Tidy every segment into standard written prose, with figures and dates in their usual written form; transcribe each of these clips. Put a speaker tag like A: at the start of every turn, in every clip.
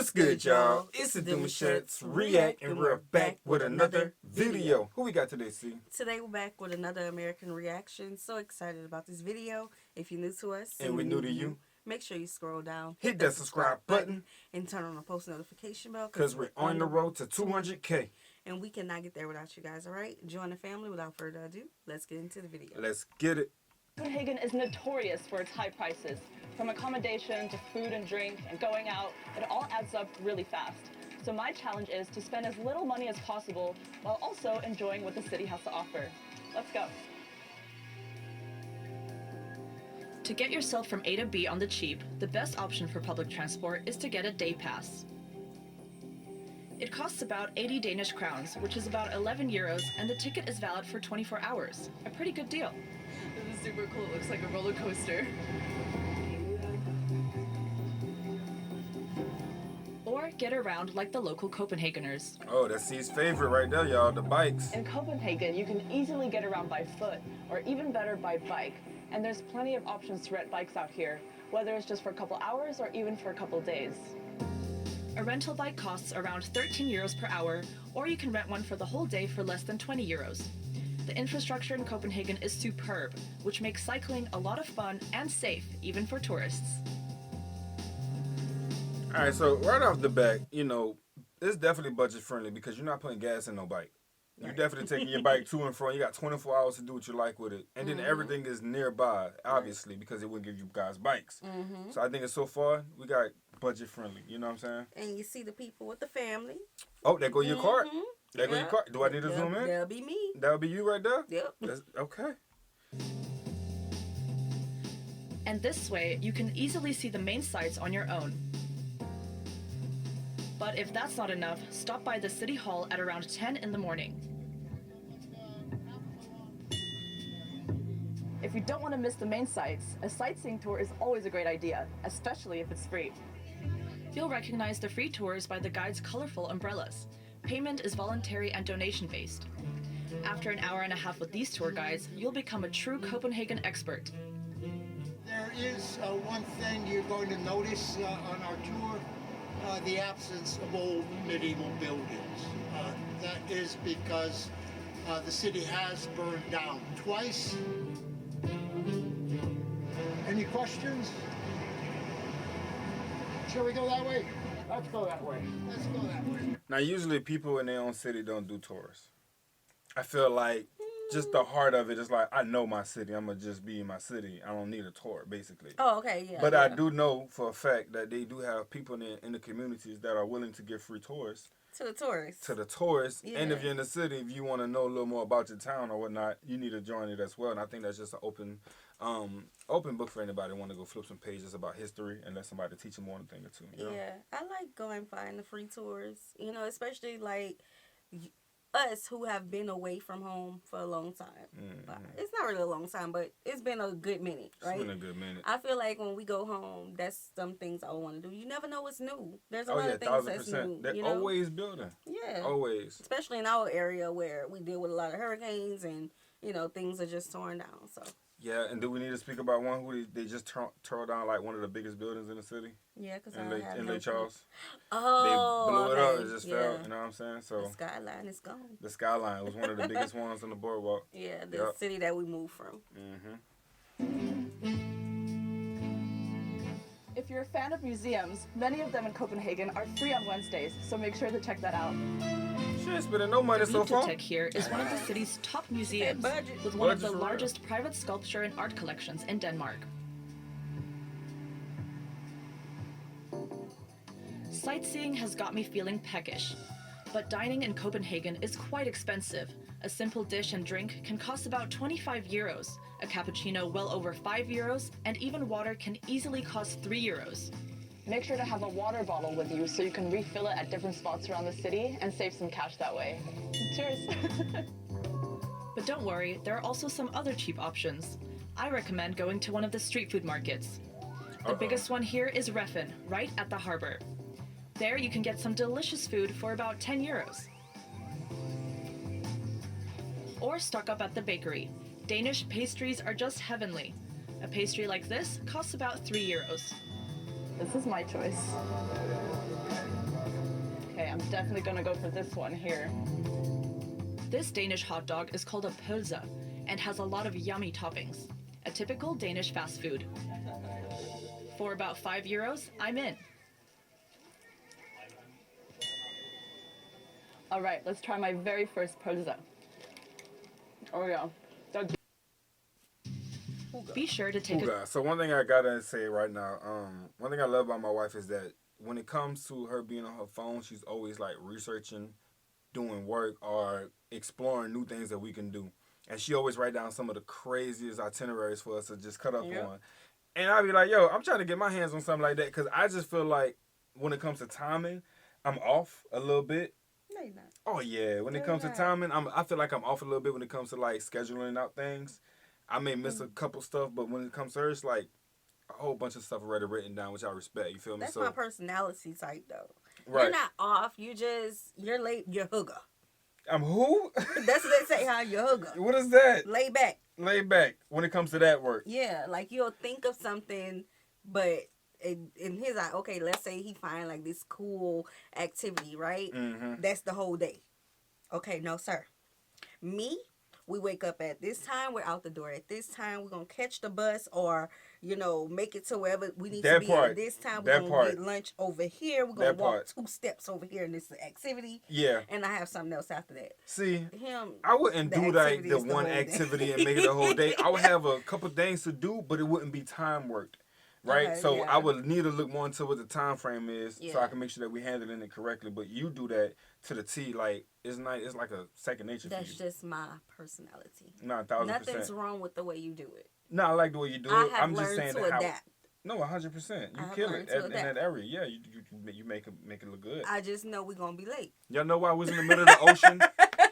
A: What's good, y'all? It's the Demouchets REACT, and we're back with another video. Who we got today, C?
B: Today we're back with another American reaction. So excited about this video. If you're new to us
A: And we're new to you,
B: make sure you scroll down,
A: hit that subscribe button,
B: and turn on the post notification bell.
A: because we're on the road to 200K.
B: And we cannot get there without you guys, alright? Join the family. Without further ado, let's get into the video.
A: Let's get it.
C: Copenhagen is notorious for its high prices. From accommodation to food and drink and going out, it all adds up really fast. So my challenge is to spend as little money as possible while also enjoying what the city has to offer. Let's go. To get yourself from A to B on the cheap, the best option for public transport is to get a day pass. It costs about 80 Danish crowns, which is about 11 euros, and the ticket is valid for 24 hours. A pretty good deal.
D: This is super cool. It looks like a roller coaster.
C: Or get around like the local Copenhageners.
A: Oh, that's C's favorite right there, y'all, the bikes.
C: In Copenhagen, you can easily get around by foot, or even better, by bike. And there's plenty of options to rent bikes out here, whether it's just for a couple hours or even for a couple days. A rental bike costs around 13 euros per hour, or you can rent one for the whole day for less than 20 euros. The infrastructure in Copenhagen is superb, which makes cycling a lot of fun and safe, even for tourists.
A: All right, so right off the bat, you know, it's definitely budget friendly because you're not putting gas in no bike. You're definitely taking your bike to and from. You got 24 hours to do what you like with it. And then everything is nearby, obviously, because it wouldn't give you guys bikes. So I think so far, we got budget friendly. You know what I'm saying?
B: And you see the people with the family.
A: Oh, there go your cart. There go your cart. Do I need to zoom in?
B: That'll be me.
A: That'll be you right there?
B: Yep.
A: Okay.
C: And this way, you can easily see the main sites on your own. But if that's not enough, stop by the city hall at around 10 in the morning. If you don't want to miss the main sites, a sightseeing tour is always a great idea, especially if it's free. You'll recognize the free tours by the guide's colorful umbrellas. Payment is voluntary and donation-based. After an hour and a half with these tour guides, you'll become a true Copenhagen expert.
E: There is one thing you're going to notice on our tour, the absence of old medieval buildings. That is because the city has burned down twice. Any questions? Shall we go that way? Let's go that way. Let's go that way.
A: Now, usually people in their own city don't do tours. I feel like just the heart of it is like, I know my city. I'm going to just be in my city. I don't need a tour, basically.
B: Oh, okay, yeah.
A: But I do know for a fact that they do have people in the communities that are willing to give free tours.
B: To the tourists.
A: To the tourists.
B: Yeah.
A: And if you're in the city, if you want to know a little more about your town or whatnot, you need to join it as well. And I think that's just an open book for anybody who want to go flip some pages about history and let somebody teach them one thing or two. You know?
B: Yeah, I like going find the free tours, you know, especially like us who have been away from home for a long time. It's not really a long time, but it's been a good minute, right?
A: It's been a good minute.
B: I feel like when we go home, that's some things I want to do. You never know what's new. There's a
A: Oh,
B: lot
A: yeah,
B: of things that's
A: 1,000%.
B: new.
A: They're
B: you know?
A: always building.
B: Yeah.
A: Always.
B: Especially in our area where we deal with a lot of hurricanes and, you know, things are just torn down, so.
A: Yeah, and do we need to speak about one who they just tore down like one of the biggest buildings in the city?
B: Yeah, because
A: in Lake Charles.
B: Oh,
A: They blew it up
B: okay.
A: and just fell. You know what I'm saying? So
B: the skyline is gone.
A: the skyline was one of the biggest ones on the boardwalk.
B: Yeah, the city that we moved from.
C: If you're a fan of museums, many of them in Copenhagen are free on Wednesdays, so make sure to check that out.
A: She ain't spending no money so far.
C: Demouchet here is one of the city's top museums, with one of the largest private sculpture and art collections in Denmark. Sightseeing has got me feeling peckish, but dining in Copenhagen is quite expensive. A simple dish and drink can cost about 25 euros, a cappuccino well over 5 euros, and even water can easily cost 3 euros. Make sure to have a water bottle with you so you can refill it at different spots around the city and save some cash that way. Cheers! But don't worry, there are also some other cheap options. I recommend going to one of the street food markets. The biggest one here is Reffen, right at the harbor. There you can get some delicious food for about 10 euros. Or stock up at the bakery. Danish pastries are just heavenly. A pastry like this costs about 3 euros.
D: This is my choice. Okay, I'm definitely gonna go for this one here.
C: This Danish hot dog is called a pølse and has a lot of yummy toppings. A typical Danish fast food. For about €5, I'm in.
D: All right, let's try my very first pølse. Oh yeah.
C: Be sure to take a
A: Ooga. So one thing I gotta say right now, one thing I love about my wife is that when it comes to her being on her phone, she's always like researching, doing work, or exploring new things that we can do. And she always write down some of the craziest itineraries for us to just cut up on. And I'll be like, yo, I'm trying to get my hands on something like that because I just feel like when it comes to timing, I'm off a little bit.
B: No, you're not.
A: Oh yeah, when it
B: No,
A: comes to
B: you're not.
A: timing, I feel like I'm off a little bit when it comes to like scheduling out things. I may miss a couple stuff, but when it comes to her, it's like a whole bunch of stuff already written down, which I respect. You feel me?
B: That's
A: So
B: my personality type, though.
A: right,
B: You're not off. You're late. You're hooger.
A: I'm who?
B: That's what they say. How you're hooger.
A: What is that?
B: Lay back.
A: Lay back when it comes to that work.
B: Yeah, like you'll think of something, but in his eye, okay, let's say he find like this cool activity, right?
A: Mm-hmm.
B: That's the whole day. Okay, no, sir. Me, we wake up at this time. We're out the door at this time. We're going to catch the bus or, make it to wherever we need
A: That
B: to be
A: part.
B: at this time.
A: That
B: We're going
A: part.
B: to get lunch over here. We're going
A: That
B: to walk
A: part.
B: 2 steps over here, and this is the activity.
A: Yeah.
B: And I have something else after that.
A: See,
B: Him,
A: I wouldn't
B: the
A: do like
B: activity
A: the
B: is the
A: one
B: whole day.
A: activity and make it a whole day. I would have a couple things to do, but it wouldn't be time worked. Right?
B: Okay,
A: So
B: yeah.
A: I would need to look more into what the time frame is so I
B: Yeah.
A: can make sure that we handling it correctly. But you do that to the T, like it's not. It's like a second nature
B: that's
A: for you.
B: just my personality.
A: No, 1,000%.
B: Nothing's wrong with the way you do it.
A: No, I like the way you do
B: I
A: it.
B: have
A: I'm just
B: learned
A: saying
B: to
A: that how.
B: adapt.
A: No, 100%.
B: I
A: You
B: have
A: kill
B: learned
A: it
B: to
A: in
B: adapt.
A: that area. Yeah, you make it look good.
B: I just know we're going to be late.
A: Y'all know why I was in the middle of the ocean?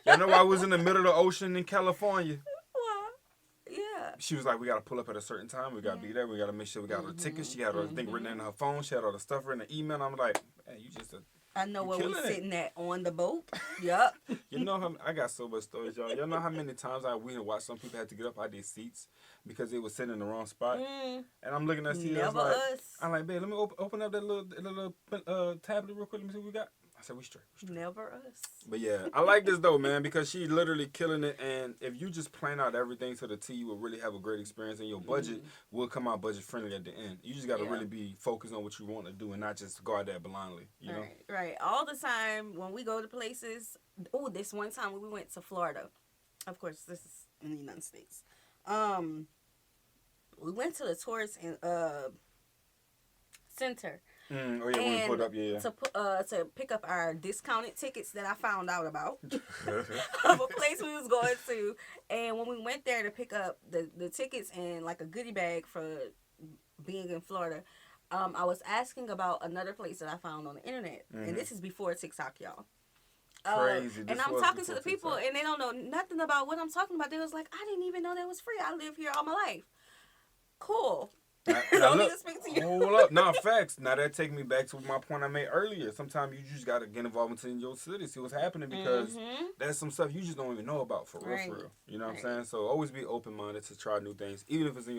A: Y'all know why I was in the middle of the ocean in California?
B: Well, yeah.
A: She was like, we got to pull up at a certain time. We got to be there. We got to make sure we got our tickets. She had her thing written in her phone. She had all the stuff written in the email. I'm like, hey, you just
B: I know
A: You
B: where we're
A: killing it.
B: sitting at on the boat. Yup.
A: You know how I got so much stories, y'all. Y'all know how many times we had watched some people had to get up out their seats because they were sitting in the wrong spot. And I'm looking at seats.
B: Never
A: Like,
B: us.
A: I'm like, babe, let me open up that little tablet real quick. Let me see what we got. I said, we straight.
B: Never us.
A: But yeah, I like this though, man, because she literally killing it. And if you just plan out everything to the T, you will really have a great experience, and your budget will come out budget friendly at the end. You just got to
B: Yeah.
A: really be focused on what you want to do and not just go out there blindly. You know.
B: Right. All the time when we go to places. Oh, this one time when we went to Florida. Of course, this is in the United States. We went to the tourist center.
A: Oh yeah, when we
B: And
A: put up, yeah.
B: to pick up our discounted tickets that I found out about of a place we was going to, and when we went there to pick up the tickets and like a goodie bag for being in Florida, I was asking about another place that I found on the internet, and this is before TikTok, y'all.
A: Crazy.
B: And
A: This
B: I'm
A: was
B: talking to
A: before
B: the people,
A: TikTok.
B: and they don't know nothing about what I'm talking about. They was like, I didn't even know that was free. I live here all my life. Cool.
A: Now,
B: Don't need
A: look,
B: to speak to you.
A: hold up. Nah, facts. Now that take me back to my point I made earlier. Sometimes you just gotta get involved in your city, see what's happening, because there's some stuff you just don't even know about for real,
B: Right.
A: for real. You know what I'm saying? So always be open minded to try new things, even if it's in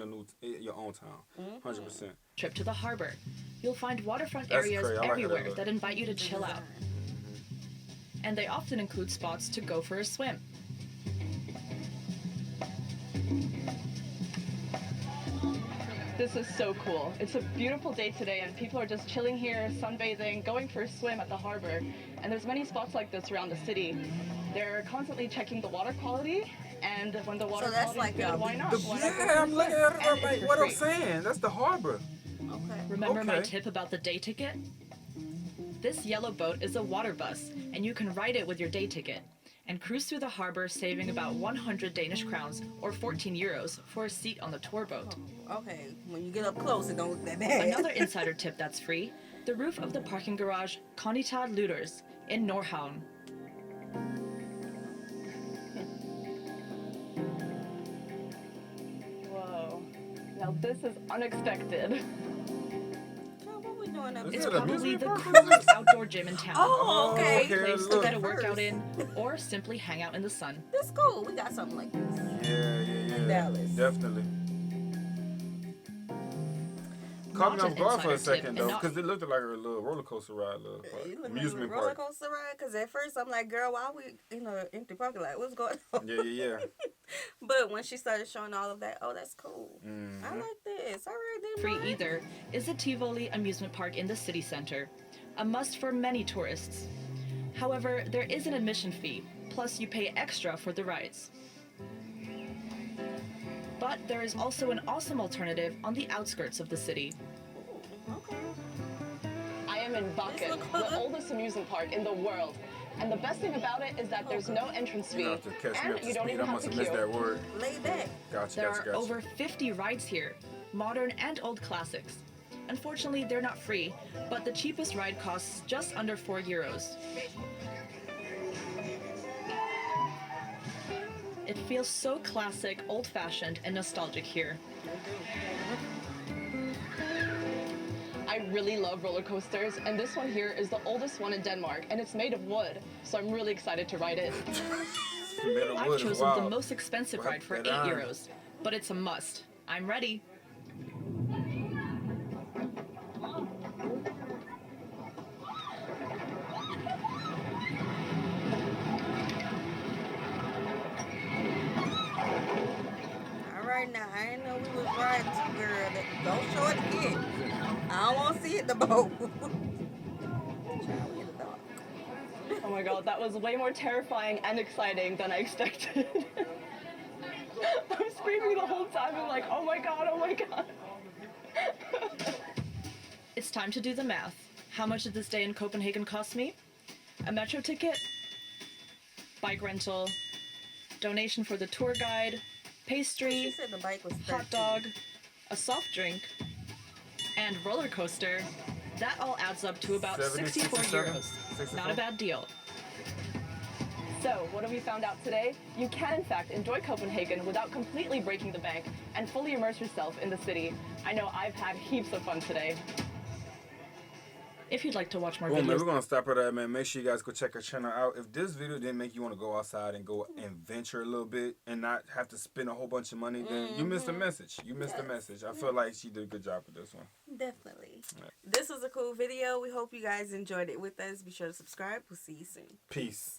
A: your own town. 100%.
C: trip to the harbor. You'll find waterfront
A: That's
C: areas
A: crazy. I like how that
C: everywhere
A: look.
C: that invite you to chill out. And they often include spots to go for a swim.
D: This is so cool. It's a beautiful day today and people are just chilling here, sunbathing, going for a swim at the harbor. And there's many spots like this around the city. They're constantly checking the water quality, and when the water
B: So that's
D: quality is
B: like
D: good, why not? Why not go
A: Yeah,
D: for a
A: I'm looking
D: swim?
A: at it. I'm
D: And
A: like,
D: it's
A: what
D: for
A: I'm
D: free.
A: saying? That's the harbor.
B: Okay.
C: Remember my
A: Okay.
C: tip about the day ticket? This yellow boat is a water bus, and you can ride it with your day ticket and cruise through the harbor, saving about 100 Danish crowns or 14 euros for a seat on the tour boat.
B: Okay. When you get up close, it don't look that bad.
C: Another insider tip that's free, the roof of the parking garage Konitad Luters in Nordhavn.
D: Whoa. Now this is unexpected.
B: Oh, what we doing up
A: Is
C: It's
A: it
B: here?
A: a
C: probably
A: amusement
C: the
A: park?
C: coolest outdoor gym in town.
B: Oh, okay.
A: okay.
C: Place to
A: look.
C: get a workout
B: First.
C: in or simply hang out in the sun.
B: That's cool. We got something like this.
A: Yeah.
B: In Dallas.
A: Definitely. Caught me
C: Not
A: off
C: an
A: guard for a
C: insider tip
A: second
C: and
A: though,
C: not
A: because it looked like a little roller coaster ride,
B: You look
A: amusement
B: like a roller
A: park.
B: coaster ride. Because at first I'm like, girl, why are we in an empty parking lot? What's going on?
A: Yeah.
B: But when she started showing all of that, oh, that's cool.
A: Mm-hmm.
B: I like this. All right, then.
C: free
B: Myrie.
C: either is the Tivoli amusement park in the city center, a must for many tourists. However, there is an admission fee, plus you pay extra for the rides. But there is also an awesome alternative on the outskirts of the city.
B: Okay.
D: I am in Bakken,
B: look good.
D: the oldest amusement park in the world. And the best thing about it is that there's no entrance
A: You
D: fee,
A: have to catch me up
D: and
A: to
D: you don't
A: speed.
D: even
A: I
D: have
A: must
D: to
A: have missed
D: queue.
A: that word.
B: Lay back.
A: Gotcha.
C: There are over 50 rides here, modern and old classics. Unfortunately, they're not free, but the cheapest ride costs just under €4. It feels so classic, old-fashioned, and nostalgic here.
D: I really love roller coasters, and this one here is the oldest one in Denmark, and it's made of wood, so I'm really excited to ride it.
C: I've chosen the most expensive
A: Wrap
C: ride for
A: that on.
C: €8, but it's a must. I'm ready.
B: All right, now I didn't know we was riding too, girl. Don't show it again. I don't want to see it the boat. Child, we in the dark.
D: Oh my god, that was way more terrifying and exciting than I expected. I'm screaming the whole time. I'm like, oh my god, oh my god.
C: It's time to do the math. How much did this day in Copenhagen cost me? A metro ticket, bike rental, donation for the tour guide,
B: She
C: pastry,
B: said the bike was 13.
C: hot dog, a soft drink, and roller coaster. That all adds up to about
A: 70,
C: 64
A: 67,
C: euros.
A: 64.
C: Not a bad deal.
D: So, what have we found out today? You can, in fact, enjoy Copenhagen without completely breaking the bank and fully immerse yourself in the city. I know I've had heaps of fun today.
C: If you'd like to watch more
A: Well, man,
C: videos,
A: we're gonna stop it there, man. Make sure you guys go check our channel out. If this video didn't make you want to go outside and go and venture a little bit and not have to spend a whole bunch of money, then you missed the message. You missed the message. I feel like she did a good job with this one.
B: Definitely. This was a cool video. We hope you guys enjoyed it with us. Be sure to subscribe. We'll see you soon.
A: Peace.